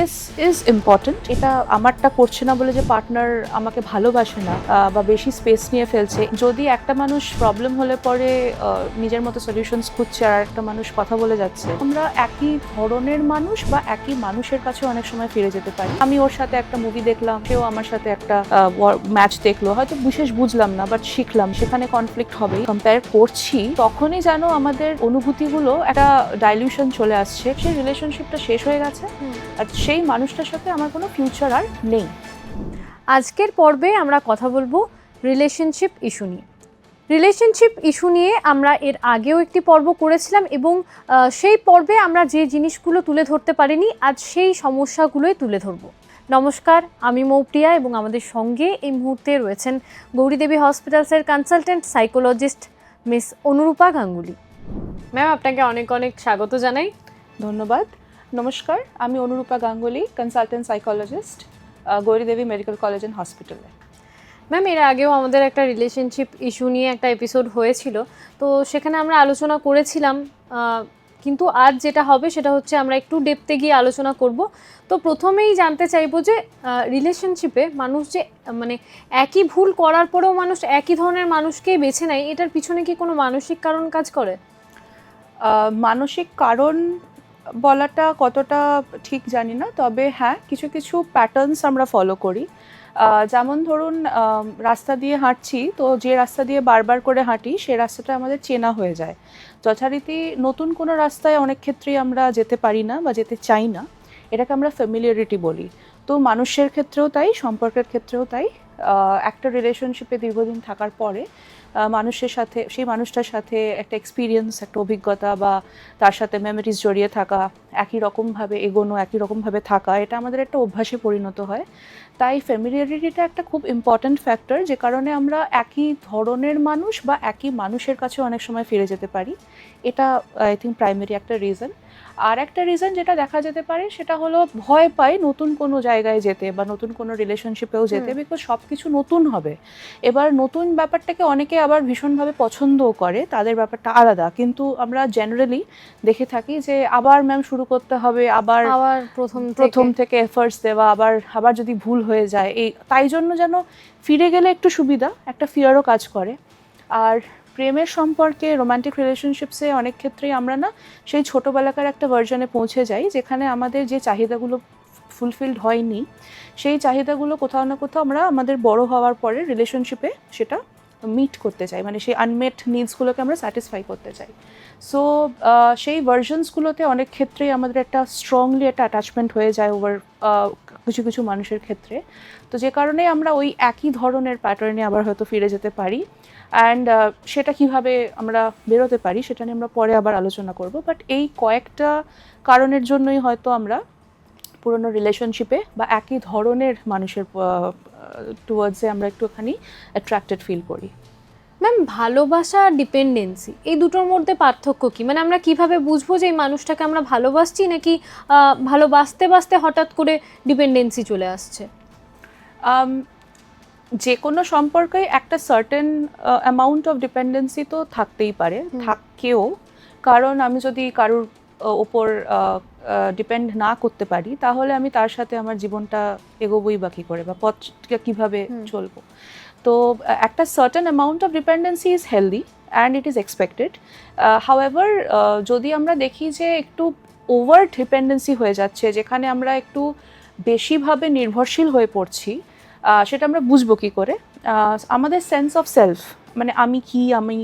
Space is important. এটা আমারটা করছে না বলে যে পার্টনার আমাকে ভালোবাসে না বা বেশি স্পেস নিয়ে ফেলছে। যদি একটা মানুষ প্রবলেম হলে পরে নিজের মতো সলিউশনস খুঁজছে আর একটা মানুষ কথা বলে যাচ্ছে, আমরা একই ধরনের মানুষ বা একই মানুষের কাছে অনেক সময় ফিরে যেতে পারি। আমি ওর সাথে একটা মুভি দেখলাম, সেও আমার সাথে একটা ম্যাচ দেখলো, হয়তো বিশেষ বুঝলাম না বাট শিখলাম, সেখানে কনফ্লিক্ট হবেই। কম্পেয়ার করছি তখনই যেন আমাদের অনুভূতিগুলো একটা ডাইলিউশন চলে আসছে, সেই রিলেশনশিপটা শেষ হয়ে গেছে আর সেই মানুষটার সাথে আমার কোনো ফিউচার আর নেই। আজকের পর্বে আমরা কথা বলবো রিলেশনশিপ ইস্যু নিয়ে। রিলেশনশিপ ইস্যু নিয়ে আমরা এর আগেও একটি পর্ব করেছিলাম এবং সেই পর্বে আমরা যে জিনিসগুলো তুলে ধরতে পারিনি, আজ সেই সমস্যাগুলোই তুলে ধরবো। নমস্কার, আমি মৌপ্রিয়া এবং আমাদের সঙ্গে এই মুহূর্তে রয়েছেন গৌরীদেবী হসপিটালসের consultant psychologist miss Anurupa Ganguly. Ma'am, আপনাকে অনেক অনেক স্বাগত জানাই। ধন্যবাদ। নমস্কার, আমি Anurupa Ganguly, consultant psychologist, Gouridevi medical college and হসপিটালে। ম্যাম, এর আগেও আমাদের একটা রিলেশনশিপ ইস্যু নিয়ে একটা এপিসোড হয়েছিল, তো সেখানে আমরা আলোচনা করেছিলাম, কিন্তু আজ যেটা হবে সেটা হচ্ছে আমরা একটু ডেপথে গিয়ে আলোচনা করব। তো প্রথমেই জানতে চাইবো যে রিলেশনশিপে মানুষ যে মানে একই ভুল করার পরেও মানুষ একই ধরনের মানুষকেই বেছে নেয়, এটার পিছনে কি কোনো মানসিক কারণ কাজ করে? মানসিক কারণ বলাটা কতটা ঠিক জানি না, তবে হ্যাঁ, কিছু কিছু প্যাটার্নস আমরা ফলো করি। যেমন ধরুন, রাস্তা দিয়ে হাঁটছি, তো যে রাস্তা দিয়ে বারবার করে হাঁটি সে রাস্তাটা আমাদের চেনা হয়ে যায়। যথারীতি নতুন কোনো রাস্তায় অনেক ক্ষেত্রেই আমরা যেতে পারি না বা যেতে চাই না, এটাকে আমরা ফ্যামিলিয়ারিটি বলি। তো মানুষের ক্ষেত্রেও তাই, সম্পর্কের ক্ষেত্রেও তাই। একটা রিলেশনশিপে দীর্ঘদিন থাকার পরে মানুষের সাথে, সেই মানুষটার সাথে একটা এক্সপিরিয়েন্স, একটা অভিজ্ঞতা বা তার সাথে মেমোরিজ জড়িয়ে থাকা, একই রকমভাবে এগোনো, একই রকমভাবে থাকা, এটা আমাদের একটা অভ্যাসে পরিণত হয়। তাই ফ্যামিলিয়ারিটিটা একটা খুব ইম্পর্ট্যান্ট ফ্যাক্টর, যে কারণে আমরা একই ধরনের মানুষ বা একই মানুষের কাছে অনেক সময় ফিরে যেতে পারি। এটা আই থিঙ্ক প্রাইমারি একটা রিজন। আর একটা রিজন যেটা দেখা যেতে পারে সেটা হলো ভয় পাই নতুন কোনো জায়গায় যেতে বা নতুন কোনো রিলেশনশিপেও যেতে, বিকজ সব কিছু নতুন হবে। এবার নতুন ব্যাপারটাকে অনেকে আবার ভীষণভাবে পছন্দও করে, তাদের ব্যাপারটা আলাদা, কিন্তু আমরা জেনারেলি দেখে থাকি যে আবার ম্যাম শুরু করতে হবে, আবার প্রথম থেকে এফার্টস দেওয়া, আবার যদি ভুল হয়ে যায়, এই তাই জন্য যেন ফিরে গেলে একটু সুবিধা, একটা ফিয়ারও কাজ করে। আর প্রেমের সম্পর্কে, রোম্যান্টিক রিলেশনশিপসে অনেক ক্ষেত্রেই আমরা না সেই ছোটোবেলাকার একটা ভার্জনে পৌঁছে যাই, যেখানে আমাদের যে চাহিদাগুলো ফুলফিলড হয়নি, সেই চাহিদাগুলো কোথাও না কোথাও আমরা আমাদের বড় হওয়ার পরে রিলেশনশিপে সেটা মিট করতে চাই, মানে সেই আনমেট নিডসগুলোকে আমরা স্যাটিসফাই করতে চাই। সো সেই ভার্জনসগুলোতে অনেক ক্ষেত্রেই আমাদের একটা স্ট্রংলি একটা অ্যাটাচমেন্ট হয়ে যায় ওভার কিছু কিছু মানুষের ক্ষেত্রে। তো যে কারণে আমরা ওই একই ধরনের প্যাটার্নে আবার হয়তো ফিরে যেতে পারি। অ্যান্ড সেটা কিভাবে আমরা বেরোতে পারি সেটা নিয়ে আমরা পরে আবার আলোচনা করব। বাট এই কয়েকটা কারণের জন্যই হয়তো আমরা পুরনো রিলেশনশিপে বা একই ধরনের মানুষের টুয়ার্ডসে আমরা একটুখানি অ্যাট্রাক্টেড ফিল করি। ম্যাম, ভালোবাসা আর ডিপেন্ডেন্সি, এই দুটোর মধ্যে পার্থক্য কি? মানে আমরা কিভাবে বুঝবো যে এই মানুষটাকে আমরা ভালোবাসছি, নাকি ভালোবাসতে বাসতে হঠাৎ করে ডিপেন্ডেন্সি চলে আসছে? যে কোনো সম্পর্কে একটা সার্টেন অ্যামাউন্ট অফ ডিপেন্ডেন্সি তো থাকতেই পারে, থাকেও। কারণ আমি যদি কারোর ওপর ডিপেন্ড না করতে পারি, তাহলে আমি তার সাথে আমার জীবনটা এগোবই বা কী করে, বা পথটা কীভাবে চলবো। তো একটা certain amount of dependency is healthy and it is expected. However, যদি আমরা দেখি যে একটু ওভার ডিপেন্ডেন্সি হয়ে যাচ্ছে, যেখানে আমরা একটু বেশিভাবে নির্ভরশীল হয়ে পড়ছি, সেটা আমরা বুঝবো কী করে? আমাদের সেন্স অফ সেলফ, মানে আমি কি, আমি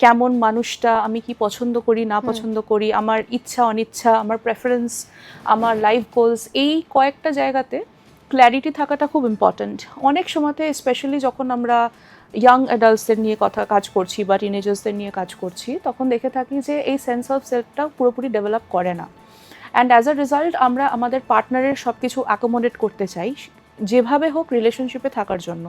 কেমন মানুষটা, আমি কি পছন্দ করি না পছন্দ করি, আমার ইচ্ছা অনিচ্ছা, আমার প্রেফারেন্স, আমার লাইফ গোলস, এই কয়েকটা জায়গাতে ক্ল্যারিটি থাকাটা খুব ইম্পর্ট্যান্ট। অনেক সময়তে স্পেশালি যখন আমরা ইয়াং অ্যাডাল্টসদের নিয়ে কাজ করছি বা টিনেজার্সদের নিয়ে কাজ করছি, তখন দেখে থাকি যে এই সেন্স অফ সেলফটা পুরোপুরি ডেভেলপ করে না। অ্যান্ড অ্যাজ আ রেজাল্ট আমরা আমাদের পার্টনারের সব কিছু অ্যাকোমোডেট করতে চাই, যেভাবে হোক রিলেশনশিপে থাকার জন্য।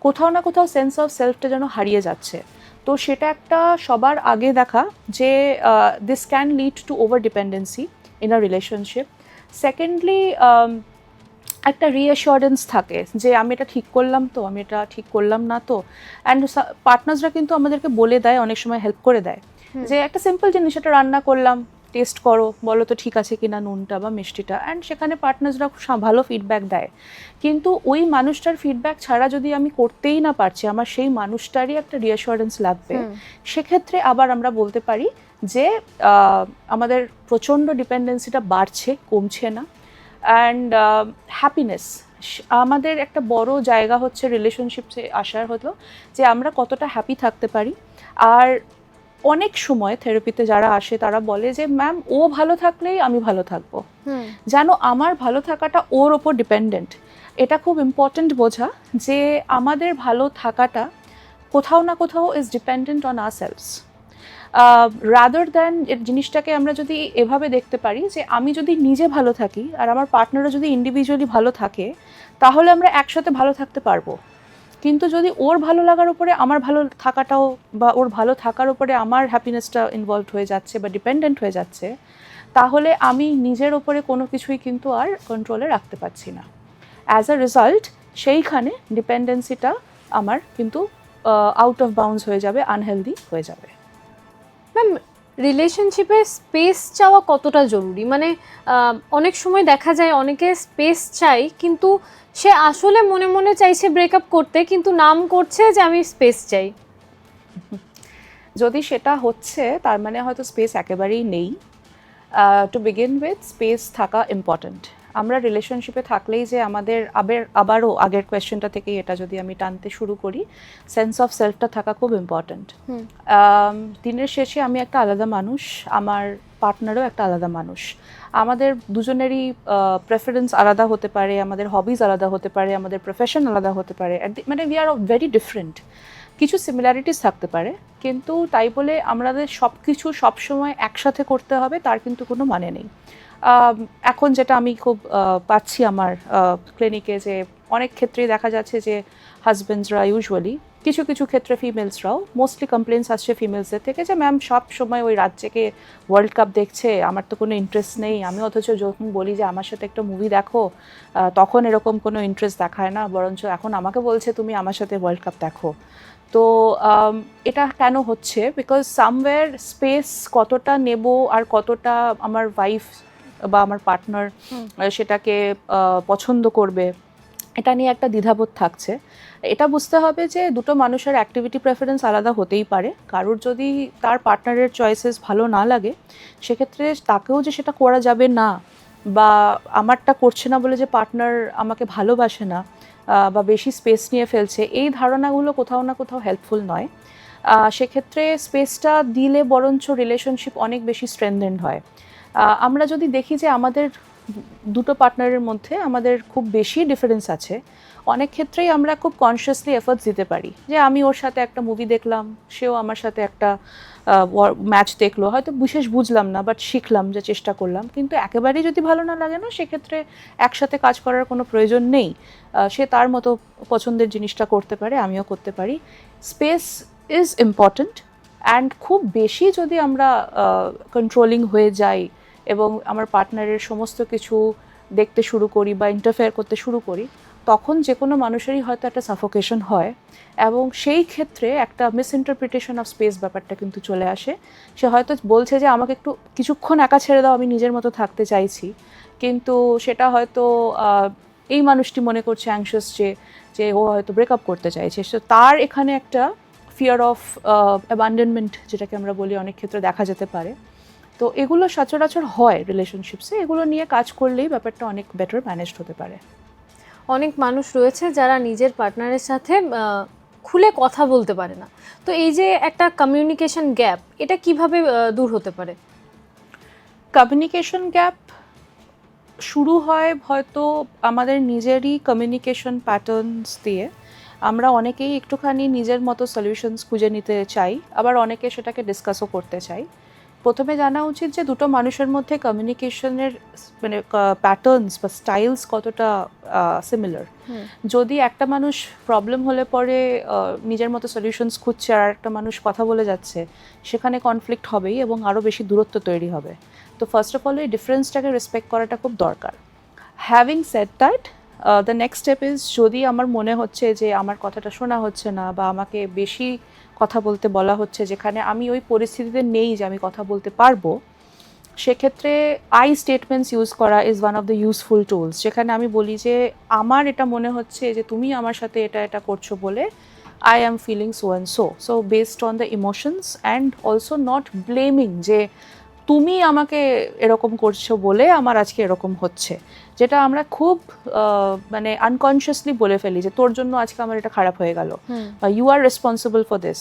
কোথাও না কোথাও সেন্স অফ সেলফটা যেন হারিয়ে যাচ্ছে। তো সেটা একটা সবার আগে দেখা যে this can lead to over dependency in a relationship. Secondly, একটা রিঅ্যাসিওরেন্স থাকে যে আমি এটা ঠিক করলাম তো, আমি এটা ঠিক করলাম না তো। অ্যান্ড পার্টনার্সরা কিন্তু আমাদেরকে বলে দেয়, অনেক সময় হেল্প করে দেয়, যে একটা সিম্পল জিনিস, এটা রান্না করলাম, টেস্ট করো, বলো তো ঠিক আছে কিনা নুনটা বা মিষ্টিটা, অ্যান্ড সেখানে পার্টনার্সরা ভালো ফিডব্যাক দেয়। কিন্তু ওই মানুষটার ফিডব্যাক ছাড়া যদি আমি করতেই না পারছি, আমার সেই মানুষটারই একটা রিঅ্যাসুরেন্স লাগবে, সেক্ষেত্রে আবার আমরা বলতে পারি যে আমাদের প্রচণ্ড ডিপেন্ডেন্সিটা বাড়ছে, কমছে না। অ্যান্ড হ্যাপিনেস, আমাদের একটা বড় জায়গা হচ্ছে রিলেশনশিপসে আসার হলো যে আমরা কতটা হ্যাপি থাকতে পারি। আর অনেক সময় থেরাপিতে যারা আসে তারা বলে যে ম্যাম ও ভালো থাকলেই আমি ভালো থাকবো, যেন আমার ভালো থাকাটা ওর ওপর ডিপেন্ডেন্ট। এটা খুব ইম্পর্ট্যান্ট বোঝা যে আমাদের ভালো থাকাটা কোথাও না কোথাও is dependent on ourselves, rather than জিনিসটাকে আমরা যদি এভাবে দেখতে পারি যে আমি যদি নিজে ভালো থাকি আর আমার পার্টনারও যদি ইন্ডিভিজুয়ালি ভালো থাকে, তাহলে আমরা একসাথে ভালো থাকতে পারবো। কিন্তু যদি ওর ভালো লাগার উপরে আমার ভালো থাকাটাও বা ওর ভালো থাকার উপরে আমার হ্যাপিনেসটা ইনভলভ হয়ে যাচ্ছে বা ডিপেন্ডেন্ট হয়ে যাচ্ছে, তাহলে আমি নিজের ওপরে কোনো কিছুই কিন্তু আর কন্ট্রোলে রাখতে পারছি না। অ্যাজ আ রেজাল্ট সেইখানে ডিপেন্ডেন্সিটা আমার কিন্তু আউট অফ বাউন্ডস হয়ে যাবে, আনহেলদি হয়ে যাবে। ম্যাম, রিলেশনশিপে স্পেস চাওয়া কতটা জরুরি? মানে অনেক সময় দেখা যায় অনেকে স্পেস চাই, কিন্তু সে আসলে মনে মনে চাইছে ব্রেকআপ করতে, কিন্তু নাম করছে যে আমি স্পেস চাই। যদি সেটা হচ্ছে তার মানে হয়তো স্পেস একেবারেই নেই। টু বিগিন উইথ, স্পেস থাকা ইম্পর্ট্যান্ট। আমরা রিলেশনশিপে থাকলেই যে আমাদের আবারও আগের কোয়েশ্চেনটা থেকেই এটা যদি আমি টানতে শুরু করি, সেন্স অফ সেলফটা থাকা খুব ইম্পর্ট্যান্ট। দিনের শেষে আমি একটা আলাদা মানুষ, আমার পার্টনারও একটা আলাদা মানুষ। আমাদের দুজনেরই প্রেফারেন্স আলাদা হতে পারে, আমাদের হবিজ আলাদা হতে পারে, আমাদের প্রফেশন আলাদা হতে পারে, মানে উই আর ভেরি ডিফারেন্ট। কিছু সিমিলারিটিস থাকতে পারে, কিন্তু তাই বলে আমাদের সব কিছু সবসময় একসাথে করতে হবে তার কিন্তু কোনো মানে নেই। এখন যেটা আমি খুব পাচ্ছি আমার ক্লিনিকে, যে অনেক ক্ষেত্রেই দেখা যাচ্ছে যে হাজব্যান্ডসরা ইউজুয়ালি, কিছু কিছু ক্ষেত্রে ফিমেলসরাও, মোস্টলি কমপ্লেন্টস আসছে ফিমেলসদের থেকে যে ম্যাম সব সময় ওই রাত জেগে ওয়ার্ল্ড কাপ দেখছে, আমার তো কোনো ইন্টারেস্ট নেই। আমি অথচ যখন বলি যে আমার সাথে একটা মুভি দেখো, তখন এরকম কোনো ইন্টারেস্ট দেখায় না, বরঞ্চ এখন আমাকে বলছে তুমি আমার সাথে ওয়ার্ল্ড কাপ দেখো। তো এটা কেন হচ্ছে? বিকজ সামওয়্যার স্পেস কতটা নেব আর কতটা আমার ওয়াইফ বা আমার পার্টনার সেটাকে পছন্দ করবে, এটা নিয়ে একটা দ্বিধাবোধ থাকছে। এটা বুঝতে হবে যে দুটো মানুষের অ্যাক্টিভিটি প্রেফারেন্স আলাদা হতেই পারে। কারোর যদি তার পার্টনারের চয়েসেস ভালো না লাগে, সেক্ষেত্রে তাকেও যে সেটা করা যাবে না, বা আমারটা করছে না বলে যে পার্টনার আমাকে ভালোবাসে না বা বেশি স্পেস নিয়ে ফেলছে, এই ধারণাগুলো কোথাও না কোথাও হেল্পফুল নয়। সেক্ষেত্রে স্পেসটা দিলে বরঞ্চ রিলেশনশিপ অনেক বেশি স্ট্রেনথেন্ড হয়। আমরা যদি দেখি যে আমাদের দুটো পার্টনারের মধ্যে আমাদের খুব বেশি ডিফারেন্স আছে, অনেক ক্ষেত্রেই আমরা খুব কনসিয়াসলি এফোর্টস দিতে পারি যে আমি ওর সাথে একটা মুভি দেখলাম, সেও আমার সাথে একটা ম্যাচ দেখলো, হয়তো বিশেষ বুঝলাম না বাট শিখলাম, যে চেষ্টা করলাম। কিন্তু একেবারেই যদি ভালো না লাগে না, সেক্ষেত্রে একসাথে কাজ করার কোনো প্রয়োজন নেই। সে তার মতো পছন্দের জিনিসটা করতে পারে, আমিও করতে পারি। Space is important. অ্যান্ড খুব বেশি যদি আমরা কন্ট্রোলিং হয়ে যাই এবং আমার পার্টনারের সমস্ত কিছু দেখতে শুরু করি বা ইন্টারফেয়ার করতে শুরু করি, তখন যে কোনো মানুষেরই হয়তো একটা সাফোকেশন হয়, এবং সেই ক্ষেত্রে একটা মিসইন্টারপ্রিটেশন অফ স্পেস ব্যাপারটা কিন্তু চলে আসে। সে হয়তো বলছে যে আমাকে একটু কিছুক্ষণ একা ছেড়ে দাও, আমি নিজের মতো থাকতে চাইছি, কিন্তু সেটা হয়তো এই মানুষটি মনে করছে অ্যাংশাস, যে ও হয়তো ব্রেকআপ করতে চাইছে। সো তার এখানে একটা ফিয়ার অফ অ্যাবান্ডনমেন্ট, যেটাকে আমরা বলি, অনেক ক্ষেত্রে দেখা যেতে পারে। তো এগুলো সচরাচর হয় রিলেশনশিপসে, এগুলো নিয়ে কাজ করলেই ব্যাপারটা অনেক বেটার ম্যানেজড হতে পারে। অনেক মানুষ রয়েছে যারা নিজের পার্টনারের সাথে খুলে কথা বলতে পারে না। তো এই যে একটা কমিউনিকেশন গ্যাপ, এটা কিভাবে দূর হতে পারে? কমিউনিকেশন গ্যাপ শুরু হয় হয়তো আমাদের নিজেরই কমিউনিকেশন প্যাটার্নস দিয়ে। আমরা অনেকেই একটুখানি নিজের মতো সলিউশনস খুঁজে নিতে চাই, আবার অনেকে সেটাকে ডিসকাসও করতে চাই। প্রথমে জানা উচিত যে দুটো মানুষের মধ্যে কমিউনিকেশনের মানে প্যাটার্নস বা স্টাইলস কতটা সিমিলার। যদি একটা মানুষ প্রবলেম হলে পরে নিজের মতো সলিউশনস খুঁজছে আর একটা মানুষ কথা বলে যাচ্ছে, সেখানে কনফ্লিক্ট হবেই এবং আরও বেশি দূরত্ব তৈরি হবে। তো ফার্স্ট অফ অল এই ডিফারেন্সটাকে রেসপেক্ট করাটা খুব দরকার। Having said that, the next step is, যদি আমার মনে হচ্ছে যে আমার কথাটা শোনা হচ্ছে না বা আমাকে বেশি কথা বলতে বলা হচ্ছে যেখানে আমি ওই পরিস্থিতিতে নেই যে আমি কথা বলতে পারবো, সেক্ষেত্রে আই স্টেটমেন্টস ইউজ করা is one of the useful tools, যেখানে আমি বলি যে আমার এটা মনে হচ্ছে যে তুমি আমার সাথে এটা করছো বলে I am feeling so and so based on the emotions and also not blaming যে তুমি আমাকে এরকম করছো বলে আমার আজকে এরকম হচ্ছে, যেটা আমরা খুব মানে আনকনসিয়াসলি বলে ফেলি যে তোর জন্য আজকে আমার এটা খারাপ হয়ে গেল, you are responsible for this.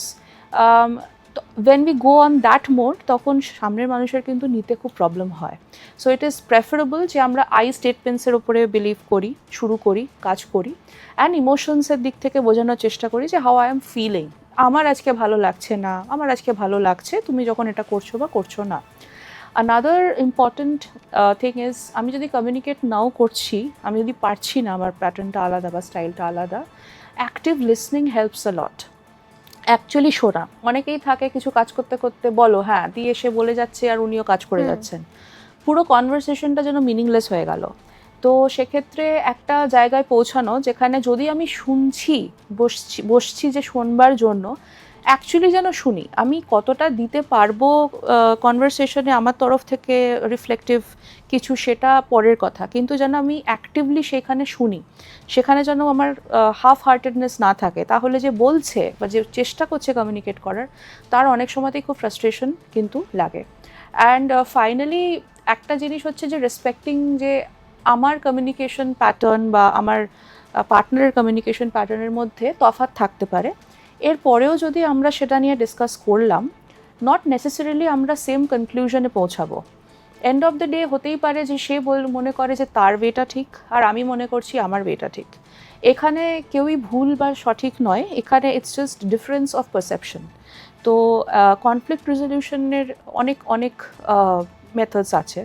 when we go on that mode তখন সামনের মানুষের কিন্তু নিতে খুব প্রবলেম হয়। সো ইট ইজ প্রেফারেবল যে আমরা আই স্টেটমেন্টসের উপরে বিলিভ করি, শুরু করি, কাজ করি, অ্যান্ড ইমোশনসের দিক থেকে বোঝানোর চেষ্টা করি যে হাউ আই এম ফিলিং, আমার আজকে ভালো লাগছে না, আমার আজকে ভালো লাগছে তুমি যখন এটা করছো বা করছো না। আনাদার ইম্পর্টেন্ট থিং ইজ, আমি যদি কমিউনিকেট নাও করছি, আমি যদি পারছি না, আমার প্যাটার্নটা আলাদা বা স্টাইলটা আলাদা, অ্যাক্টিভ লিসনিং হেল্পস আ লট। অ্যাকচুয়ালি শোনা, অনেকেই থাকে কিছু কাজ করতে করতে বলো হ্যাঁ দিয়ে এসে বলে যাচ্ছে আর উনিও কাজ করে যাচ্ছেন, পুরো কনভারসেশনটা যেন মিনিংলেস হয়ে গেল। তো সেক্ষেত্রে একটা জায়গায় পৌঁছানো যেখানে যদি আমি শুনছি, বসছি যে শোনবার জন্য, অ্যাকচুয়ালি যেন শুনি আমি কতটা দিতে পারবো কনভারসেশনে আমার তরফ থেকে রিফ্লেকটিভ কিছু, সেটা পরের কথা, কিন্তু যেন আমি অ্যাক্টিভলি সেখানে শুনি, সেখানে যেন আমার হাফ হার্টেডনেস না থাকে, তাহলে যে বলছে বা যে চেষ্টা করছে কমিউনিকেট করার তার অনেক সময়তেই খুব ফ্রাস্ট্রেশন কিন্তু লাগে। অ্যান্ড ফাইনালি একটা জিনিস হচ্ছে যে রেসপেক্টিং যে আমার কমিউনিকেশন প্যাটার্ন বা আমার পার্টনারের কমিউনিকেশন প্যাটার্নের মধ্যে তফাৎ থাকতে পারে, এরপরেও যদি আমরা সেটা নিয়ে ডিসকাস করলাম, নট নেসেসারিলি আমরা সেম কনক্লুশনে পৌঁছাবো। এন্ড অফ দ্য ডে হতেই পারে যে সে মনে করে যে তার ওয়েটা ঠিক আর আমি মনে করছি আমার ওয়েটা ঠিক, এখানে কেউই ভুল বা সঠিক নয়, এখানে it's just difference of perception. তো কনফ্লিক্ট রেজলিউশনের অনেক মেথডস আছে,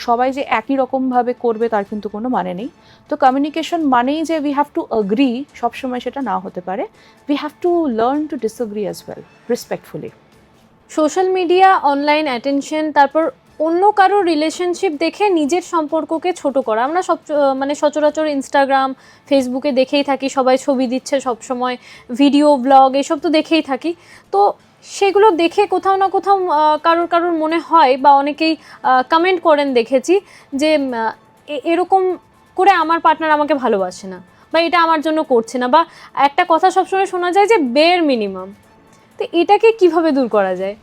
সবাই যে একই রকমভাবে করবে তার কিন্তু কোনো মানে নেই। তো কমিউনিকেশন মানেই যে উই হ্যাভ টু অ্যাগ্রি, সবসময় সেটা না হতে পারে, we have to learn to disagree as well respectfully. Social media, online attention, তারপর অন্য কারো রিলেশনশিপ দেখে নিজের সম্পর্ককে ছোট করা, আমরা মানে সচরাচর ইনস্টাগ্রাম, ফেসবুকে দেখেই থাকি, সবাই ছবি দিচ্ছে সবসময়, ভিডিও ব্লগ এসব তো দেখেই থাকি। তো সেগুলো দেখে কোথাও না কোথাও কারোর মনে হয়, বা অনেকেই কমেন্ট করেন দেখেছি যে এরকম করে আমার পার্টনার আমাকে ভালোবাসে না, বা এটা আমার জন্য করছে না, বা একটা কথা সবসময় শোনা যায় যে বের মিনিমাম। তো এটাকে কিভাবে দূর করা যায়?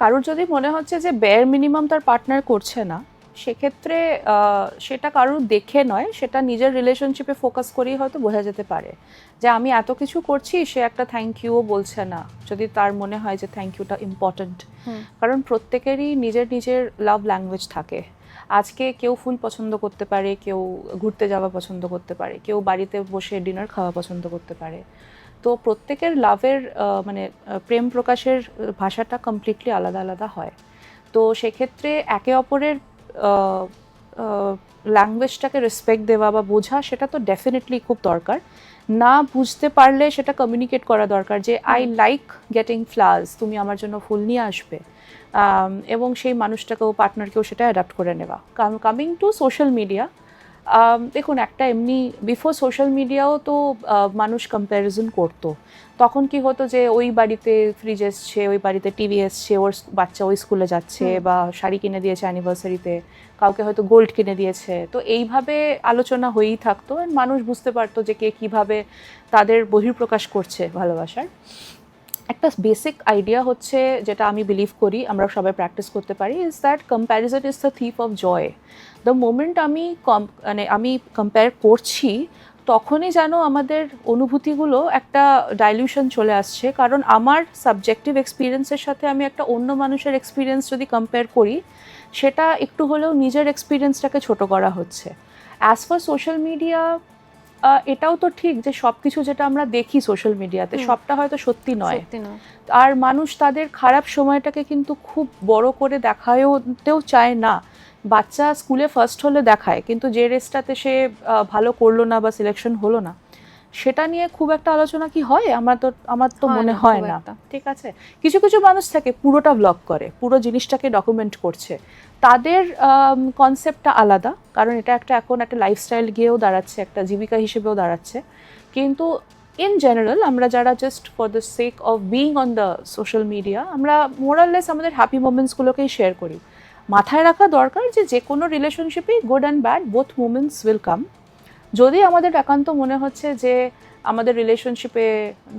কারোর যদি মনে হচ্ছে যে বেয়ার মিনিমাম তার পার্টনার করছে না, সেক্ষেত্রে সেটা কারোর দেখে নয়, সেটা নিজের রিলেশনশিপে ফোকাস করেই হয়তো বোঝা যেতে পারে যে আমি এত কিছু করছি, সে একটা থ্যাংক ইউও বলছে না, যদি তার মনে হয় যে থ্যাংক ইউটা ইম্পর্ট্যান্ট। কারণ প্রত্যেকেরই নিজের লাভ ল্যাঙ্গুয়েজ থাকে। আজকে কেউ ফুল পছন্দ করতে পারে, কেউ ঘুরতে যাওয়া পছন্দ করতে পারে, কেউ বাড়িতে বসে ডিনার খাওয়া পছন্দ করতে পারে। তো প্রত্যেকের লাভের মানে প্রেম প্রকাশের ভাষাটা কমপ্লিটলি আলাদা আলাদা হয়। তো সেক্ষেত্রে একে অপরের ল্যাঙ্গুয়েজটাকে রেসপেক্ট দেওয়া বা বোঝা, সেটা তো ডেফিনেটলি খুব দরকার। না বুঝতে পারলে সেটা কমিউনিকেট করা দরকার যে আই লাইক গেটিং ফ্লাওয়ার্স, তুমি আমার জন্য ফুল নিয়ে আসবে, এবং সেই মানুষটাকেও, পার্টনারকেও সেটা অ্যাডাপ্ট করে নেওয়া। কামিং টু সোশ্যাল মিডিয়া, দেখুন একটা এমনি বিফোর সোশ্যাল মিডিয়াও তো মানুষ কম্প্যারিজন করতো। তখন কি হতো যে ওই বাড়িতে ফ্রিজ এসছে, ওই বাড়িতে টিভি এসছে, ওর বাচ্চা ওই স্কুলে যাচ্ছে, বা শাড়ি কিনে দিয়েছে অ্যানিভার্সারিতে, কাউকে হয়তো গোল্ড কিনে দিয়েছে, তো এইভাবে আলোচনা হয়েই থাকতো। মানুষ বুঝতে পারতো যে কে কীভাবে তাদের বহিঃপ্রকাশ করছে ভালোবাসার। একটা বেসিক আইডিয়া হচ্ছে, যেটা আমি বিলিভ করি আমরা সবাই প্র্যাকটিস করতে পারি, is that comparison is the thief of joy. The moment আমি কম্পেয়ার করছি, তখনই যেন আমাদের অনুভূতিগুলো একটা ডাইলিউশন চলে আসছে, কারণ আমার সাবজেক্টিভ এক্সপিরিয়েন্সের সাথে আমি একটা অন্য মানুষের এক্সপিরিয়েন্স যদি কম্পেয়ার করি, সেটা একটু হলেও নিজের এক্সপিরিয়েন্সটাকে ছোট করা হচ্ছে। অ্যাজ ফর সোশ্যাল মিডিয়া, এটাও তো ঠিক যে সব কিছু যেটা আমরা দেখি সোশ্যাল মিডিয়াতে সবটা হয়তো সত্যি নয়, আর মানুষ তাদের খারাপ সময়টাকে কিন্তু খুব বড় করে দেখাতেও চায় না। বাচ্চা স্কুলে ফার্স্ট হলে দেখায়, কিন্তু যে রেসটাতে সে ভালো করলো না বা সিলেকশন হলো না, সেটা নিয়ে খুব একটা আলোচনা কি হয়? আমার তো মনে হয় না। ঠিক আছে, কিছু কিছু মানুষ থাকে পুরোটা ব্লগ করে, পুরো জিনিসটাকে ডকুমেন্ট করছে, তাদের কনসেপ্টটা আলাদা, কারণ এটা এখন একটা লাইফস্টাইল গিয়েও দাঁড়াচ্ছে, একটা জীবিকা হিসেবেও দাঁড়াচ্ছে। কিন্তু ইন জেনারেল আমরা যারা just for the sake of being on the social media, আমরা মোরাললেস আমাদের হ্যাপি মোমেন্টসগুলোকেই শেয়ার করি। মাথায় রাখা দরকার যে কোনো রিলেশনশিপেই good and bad both moments will come. যদি আমাদের একান্ত মনে হচ্ছে যে আমাদের রিলেশনশিপে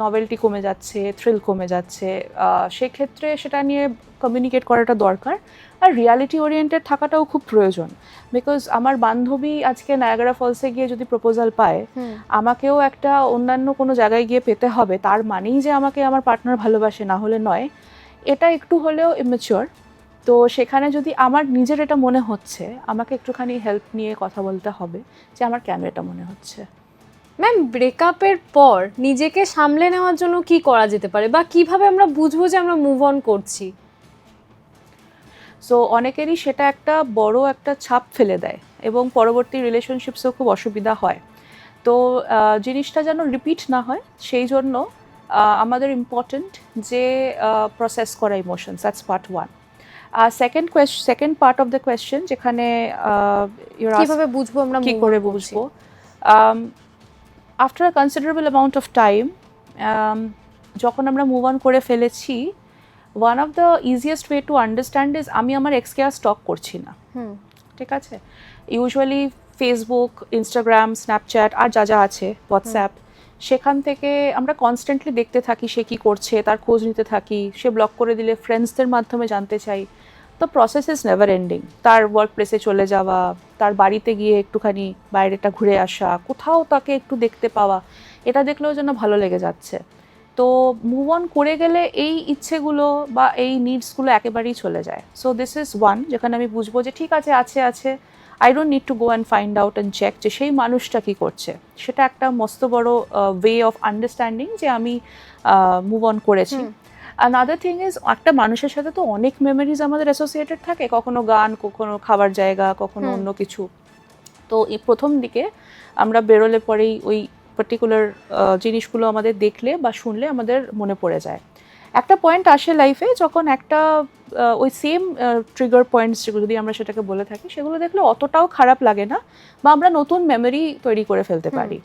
নভেলটি কমে যাচ্ছে, থ্রিল কমে যাচ্ছে, সেক্ষেত্রে সেটা নিয়ে কমিউনিকেট করাটা দরকার। আর রিয়ালিটি ওরিয়েন্টেড থাকাটাও খুব প্রয়োজন, বিকজ আমার বান্ধবী আজকে নায়াগ্রা ফলসে গিয়ে যদি প্রপোজাল পায়, আমাকেও একটা অন্যান্য কোনো জায়গায় গিয়ে পেতে হবে, তার মানেই যে আমাকে আমার পার্টনার ভালোবাসে, না হলে নয়। এটা একটু হলেও ইমেচিওর। তো সেখানে যদি আমার নিজের এটা মনে হচ্ছে, আমাকে একটুখানি হেল্প নিয়ে কথা বলতে হবে যে আমার কেন এটা মনে হচ্ছে। ম্যাম, ব্রেকআপের পর নিজেকে সামলে নেওয়ার জন্য কি করা যেতে পারে, বা কিভাবে আমরা বুঝবো যে আমরা মুভ অন করছি? সো অনেকেরই সেটা একটা বড় একটা ছাপ ফেলে দেয় এবং পরবর্তী রিলেশনশিপসেও খুব অসুবিধা হয়। তো জিনিসটা যেন রিপিট না হয়, সেই জন্য আমাদের ইম্পর্ট্যান্ট যে প্রসেস করা emotions, that's part one. Second part of the question, যেখানে কিভাবে বুঝবো আমরা কি move করে on করছি? বুঝবো, after a considerable amount of time, যখন আমরা মুভ অন করে ফেলেছি, one of the easiest way to understand is আমি আমার এক্সকে আর স্টক করছি না। ঠিক আছে, ইউজুয়ালি ফেসবুক, ইনস্টাগ্রাম, স্ন্যাপচ্যাট আর যা যা আছে, হোয়াটসঅ্যাপ, সেখান থেকে আমরা কনস্ট্যান্টলি দেখতে থাকি সে কী করছে, তার খোঁজ নিতে থাকি। সে ব্লক করে দিলে ফ্রেন্ডসদের মাধ্যমে জানতে চাই। তো প্রসেস ইজ নেভার এন্ডিং। তার ওয়ার্ক প্লেসে চলে যাওয়া, তার বাড়িতে গিয়ে একটুখানি বাইরেটা ঘুরে আসা, কোথাও তাকে একটু দেখতে পাওয়া, এটা দেখলেও যেন ভালো লেগে যাচ্ছে। তো মুভ অন করে গেলে এই ইচ্ছেগুলো বা এই নিডসগুলো একেবারেই চলে যায়। সো দিস ইজ ওয়ান, যেখানে আমি বুঝবো যে ঠিক আছে, আছে, I don't need to go and find out and check যে সেই মানুষটা কী করছে। সেটা একটা মস্ত বড় ওয়ে অফ আন্ডারস্ট্যান্ডিং যে আমি মুভ অন করেছি। আনাদার থিং ইজ, একটা মানুষের সাথে তো অনেক মেমোরিজ আমাদের অ্যাসোসিয়েটেড থাকে, কখনো গান, কখনো খাবার জায়গা, কখনো অন্য কিছু। তো এই প্রথম দিকে আমরা বেরোলে পরেই ওই পার্টিকুলার জিনিসগুলো আমাদের দেখলে বা শুনলে আমাদের মনে পড়ে যায়। একটা পয়েন্ট আসে লাইফে যখন একটা ওই সেম ট্রিগার পয়েন্টস, যেগুলো যদি আমরা সেটাকে বলে থাকি, সেগুলো দেখলে অতটাও খারাপ লাগে না, বা আমরা নতুন মেমোরি তৈরি করে ফেলতে পারি।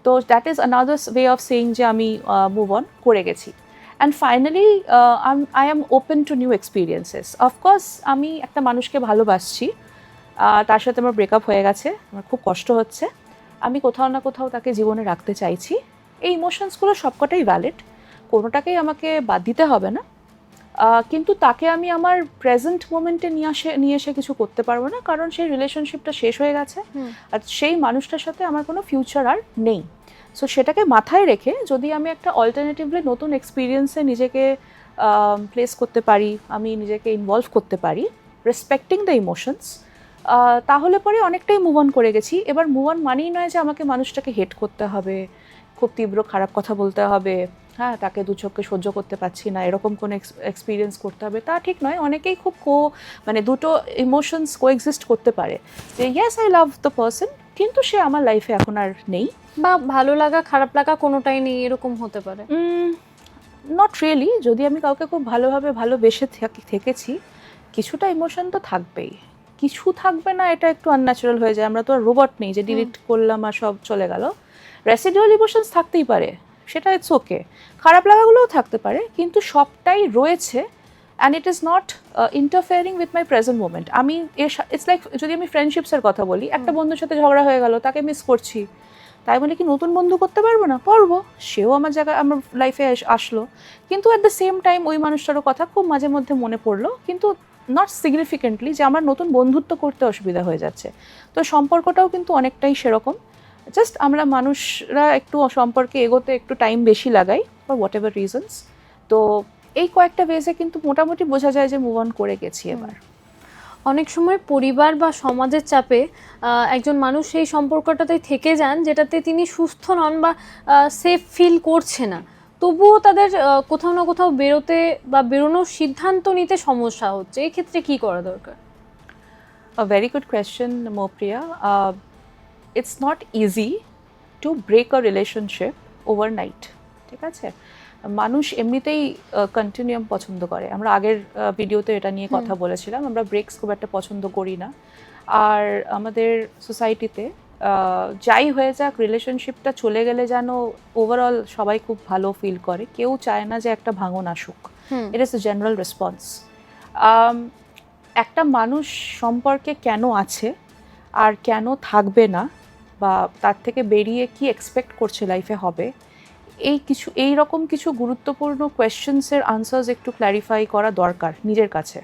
তো that is another way of saying যে আমি মুভ অন করে গেছি। And finally I am open to new experiences. Of course আমি একটা মানুষকে ভালোবাসছি, তার সাথে আমার ব্রেকআপ হয়ে গেছে, আমার খুব কষ্ট হচ্ছে, আমি কোথাও না কোথাও তাকে জীবনে রাখতে চাইছি। এই ইমোশনসগুলো সবকটাই ভ্যালিড, কোনোটাকেই আমাকে বাদ দিতে হবে না। কিন্তু তাকে আমি আমার প্রেজেন্ট মোমেন্টে নিয়ে এসে কিছু করতে পারবো না, কারণ সেই রিলেশনশিপটা শেষ হয়ে গেছে আর সেই মানুষটার সাথে আমার কোনো ফিউচার আর নেই। সো সেটাকে মাথায় রেখে যদি আমি একটা অল্টারনেটিভলি নতুন এক্সপিরিয়েন্সে নিজেকে প্লেস করতে পারি, আমি নিজেকে ইনভলভ করতে পারি, রেসপেক্টিং দ্য ইমোশনস, তাহলে পরে অনেকটাই মুভ অন করে গেছি। এবার মুভ অন মানেই নয় যে আমাকে মানুষটাকে হেট করতে হবে, খুব তীব্র খারাপ কথা বলতে হবে, হ্যাঁ তাকে দু চোখে সহ্য করতে পারছি না, এরকম কোনো এক্সপিরিয়েন্স করতে হবে, তা ঠিক নয়। অনেকেই খুব মানে দুটো ইমোশনস কোএক্সিস্ট করতে পারে, যে yes I love the person, কিন্তু সে আমার লাইফে এখন আর নেই, বা ভালো লাগা খারাপ লাগা কোনোটাই নেই, এরকম হতে পারে। Not really. যদি আমি কাউকে খুব ভালোভাবে ভালোবেসে থেকেছি, কিছুটা ইমোশন তো থাকবেই। কিছু থাকবে না এটা একটু আনন্যাচারাল হয়ে যায়। আমরা তো আর রোবট নেই যে ডিলিট করলাম আর সব চলে গেল। রেসিডুয়াল ইমোশনস থাকতেই পারে, সেটা ইটস ওকে। খারাপ লাগাগুলোও থাকতে পারে, কিন্তু সবটাই রয়েছে, and it is not interfering with my present moment. আমি ইটস লাইক, যদি আমি ফ্রেন্ডশিপসের কথা বলি, একটা বন্ধুর সাথে ঝগড়া হয়ে গেল, তাকে মিস করছি, তাই বলে কি নতুন বন্ধু করতে পারবো না? পারবো, সেও আমার জায়গায় আমার লাইফে আসলো, কিন্তু অ্যাট দ্য সেম টাইম ওই মানুষটারও কথা খুব মাঝে মধ্যে মনে পড়লো, কিন্তু নট সিগনিফিকেন্টলি যে আমার নতুন বন্ধুত্ব করতে অসুবিধা হয়ে যাচ্ছে। তো সম্পর্কটাও কিন্তু অনেকটাই সেরকম, জাস্ট আমরা মানুষরা একটু সম্পর্কে এগোতে একটু টাইম বেশি লাগাই ফর হোয়াট এভার রিজনস। তো এই কয়েকটা ওয়েজে কিন্তু মোটামুটি বোঝা যায় যে মুভ অন করে গেছি এবার। অনেক সময় পরিবার বা সমাজের চাপে একজন মানুষ সেই সম্পর্কটাতেই থেকে যান যেটাতে তিনি সুস্থ নন বা সেফ ফিল করছে না, তবুও তাদের কোথাও না কোথাও বেরোতে বা বেরোনোর সিদ্ধান্ত নিতে সমস্যা হচ্ছে। এই ক্ষেত্রে কি করা দরকার? A very good question, Mopriya. It's not easy to break a relationship overnight. ঠিক আছে, মানুষ এমনিতেই কন্টিনিউয়াম পছন্দ করে। আমরা আগের ভিডিওতে এটা নিয়ে কথা বলেছিলাম, আমরা ব্রেকস খুব একটা পছন্দ করি না। আর আমাদের সোসাইটিতে যাই হয়ে যাক, রিলেশনশিপটা চলে গেলে যেন ওভারঅল সবাই খুব ভালো ফিল করে, কেউ চায় না যে একটা ভাঙন আসুক। It is the general response. একটা মানুষ সম্পর্কে কেন আছে আর কেন থাকবে না, বা তার থেকে বেরিয়ে কি এক্সপেক্ট করছে লাইফে হবে, এই রকম কিছু গুরুত্বপূর্ণ কোয়েশ্চেন্সের আনসার্স একটু ক্ল্যারিফাই করা দরকার নিজের কাছে।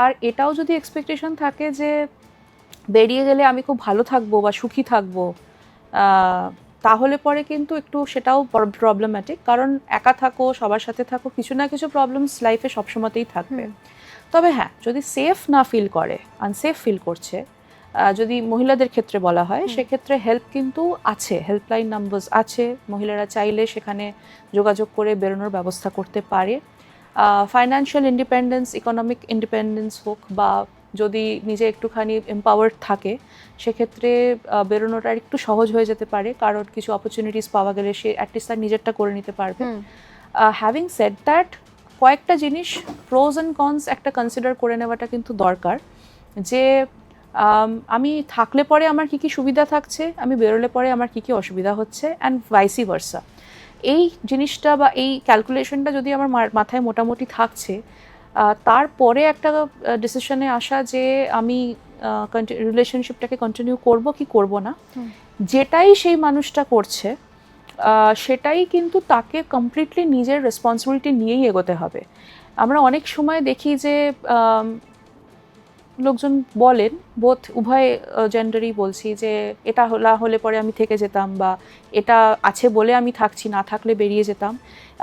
আর এটাও যদি এক্সপেকটেশন থাকে যে বেরিয়ে গেলে আমি খুব ভালো থাকবো বা সুখী থাকবো, তাহলে পরে কিন্তু একটু সেটাও প্রবলেম্যাটিক। কারণ একা থাকো, সবার সাথে থাকো, কিছু না কিছু প্রবলেমস লাইফে সবসময়তেই থাকবে। তবে হ্যাঁ, যদি সেফ না ফিল করে, আনসেফ ফিল করছে, যদি মহিলাদের ক্ষেত্রে বলা হয়, সেক্ষেত্রে হেল্প কিন্তু আছে, হেল্পলাইন নাম্বারস আছে, মহিলারা চাইলে সেখানে যোগাযোগ করে বেরোনোর ব্যবস্থা করতে পারে। ফাইন্যান্সিয়াল ইন্ডিপেন্ডেন্স, ইকোনমিক ইন্ডিপেন্ডেন্স হোক, বা যদি নিজে একটুখানি এম্পাওয়ার্ড থাকে, সেক্ষেত্রে বেরোনোটা একটু সহজ হয়ে যেতে পারে, কারণ কিছু অপরচুনিটিস পাওয়া গেলে সে অ্যাটলিস্ট তার নিজেরটা করে নিতে পারবে। হ্যাভিং সেড দ্যাট, কয়েকটা জিনিস প্রোজ অ্যান্ড কনস একটা কনসিডার করে নেওয়াটা কিন্তু দরকার, যে আমি থাকলে পরে আমার কী কী সুবিধা থাকছে, আমি বেরোলে পরে আমার কী কী অসুবিধা হচ্ছে, অ্যান্ড ভাইসি ভার্সা। এই জিনিসটা বা এই ক্যালকুলেশনটা যদি আমার মাথায় মোটামুটি থাকছে, তারপরে একটা ডিসিশনে আসা যে আমি রিলেশনশিপটাকে কন্টিনিউ করব কি করব না, যেটাই সেই মানুষটা করছে সেটাই কিন্তু তাকে কমপ্লিটলি নিজের রেসপন্সিবিলিটি নিয়েই এগোতে হবে। আমরা অনেক সময় দেখি যে লোকজন বলেন, বোথ উভয় জেন্ডারই বলছি, যে এটা হলে পরে আমি থেকে যেতাম, বা এটা আছে বলে আমি থাকছি, না থাকলে বেরিয়ে যেতাম।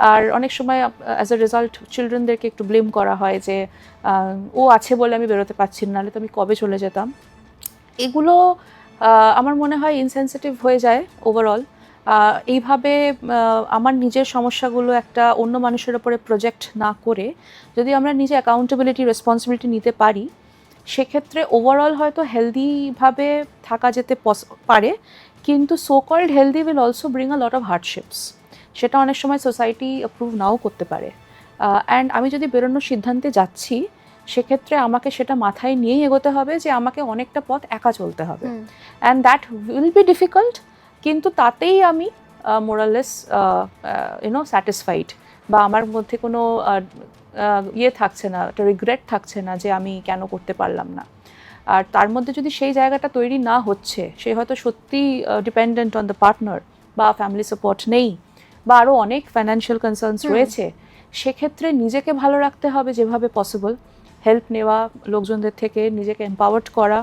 আর অনেক সময় অ্যাজ এ রেজাল্ট চিলড্রেনদেরকে একটু ব্লেম করা হয় যে ও আছে বলে আমি বেরোতে পারছি না, নাহলে তো আমি কবে চলে যেতাম। এগুলো আমার মনে হয় ইনসেনসিটিভ হয়ে যায় ওভারঅল। এইভাবে আমার নিজের সমস্যাগুলো একটা অন্য মানুষের ওপরে প্রজেক্ট না করে যদি আমরা নিজে অ্যাকাউন্টেবিলিটি, রেসপন্সিবিলিটি নিতে পারি, সেক্ষেত্রে ওভারঅল হয়তো হেলদিভাবে থাকা যেতে পারে। কিন্তু so called healthy will also bring a lot of hardships, সেটা অনেক সময় সোসাইটি অ্যাপ্রুভ নাও করতে পারে। অ্যান্ড আমি যদি বেরোনোর সিদ্ধান্তে যাচ্ছি, সেক্ষেত্রে আমাকে সেটা মাথায় নিয়েই এগোতে হবে যে আমাকে অনেকটা পথ একা চলতে হবে, and that will be difficult, কিন্তু তাতেই আমি মোরালেস স্যাটিসফাইড, বা আমার মধ্যে কোনো থাকছে না, একটা রিগ্রেট থাকছে না যে আমি কেন করতে পারলাম না। আর তার মধ্যে যদি সেই জায়গাটা তৈরি না হচ্ছে, সে হয়তো সত্যি ডিপেন্ডেন্ট অন দ্য পার্টনার, বা ফ্যামিলি সাপোর্ট নেই, বা আরও অনেক ফাইন্যান্সিয়াল কনসার্নস রয়েছে, সেক্ষেত্রে নিজেকে ভালো রাখতে হবে যেভাবে পসিবল, হেল্প নেওয়া লোকজনদের থেকে, নিজেকে এম্পাওয়ার্ড করা,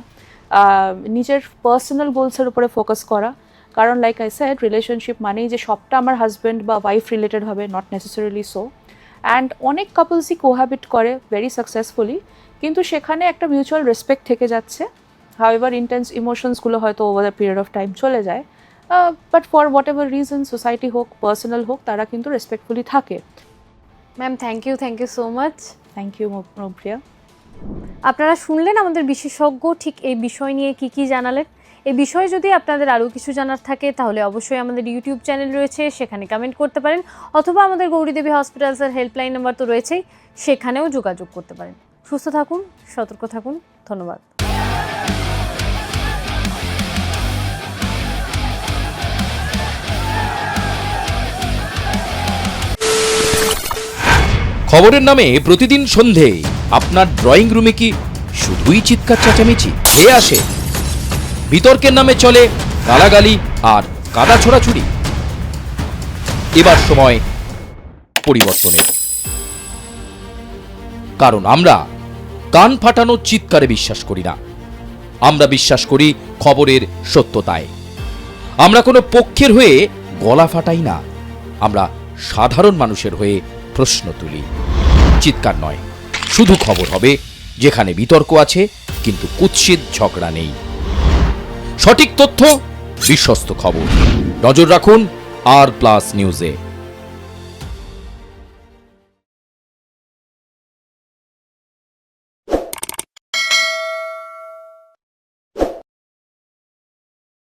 নিজের পার্সোনাল গোলসের উপরে ফোকাস করা। কারণ লাইক আই সেড, রিলেশনশিপ মানেই যে সবটা আমার হাজব্যান্ড বা ওয়াইফ রিলেটেড হবে, নট নেসেসারিলি সো। অ্যান্ড অনেক কাপলসই কোহ্যাবিট করে ভেরি সাকসেসফুলি, কিন্তু সেখানে একটা মিউচুয়াল রেসপেক্ট থেকে যাচ্ছে। হাউএভার ইন্টেন্স ইমোশনসগুলো হয়তো over the period of time চলে যায়, but for whatever reason, society হোক, পার্সোনাল হোক, তারা কিন্তু রেসপেক্টফুলি থাকে। Ma'am, thank you so much. Thank you Priya. আপনারা শুনলেন আমাদের বিশেষজ্ঞ ঠিক এই বিষয় নিয়ে কি জানালেন। এই বিষয়ে যদি আপনাদের আরও কিছু জানার থাকে, তাহলে অবশ্যই আমাদের ইউটিউব চ্যানেল রয়েছে, সেখানে কমেন্ট করতে পারেন, অথবা আমাদের গৌরীদেবী হসপিটালসের হেল্পলাইন নাম্বার তো রয়েছেই, সেখানেও যোগাযোগ করতে পারেন। সুস্থ থাকুন, সতর্ক থাকুন, ধন্যবাদ। খবরের নামে প্রতিদিন সন্ধে আপনার ড্রয়িং রুমে কি শুধুই চিৎকার চেঁচামেচি খেয়ে আসে? বিতর্কের নামে চলে গালাগালি আর কাদা ছোড়াছুড়ি। এবার সময় পরিবর্তনের, কারণ আমরা কান ফাটানো চিৎকারে বিশ্বাস করি না। আমরা বিশ্বাস করি খবরের সত্যতায়। আমরা কোনো পক্ষের হয়ে গলা ফাটাই না, আমরা সাধারণ মানুষের হয়ে প্রশ্ন তুলি। চিৎকার নয়, শুধু খবর হবে যেখানে বিতর্ক আছে কিন্তু কুৎসিত ঝগড়া নেই। সঠিক তথ্য, বিশ্বস্ত খবর। নজর রাখুন আর প্লাস নিউজে।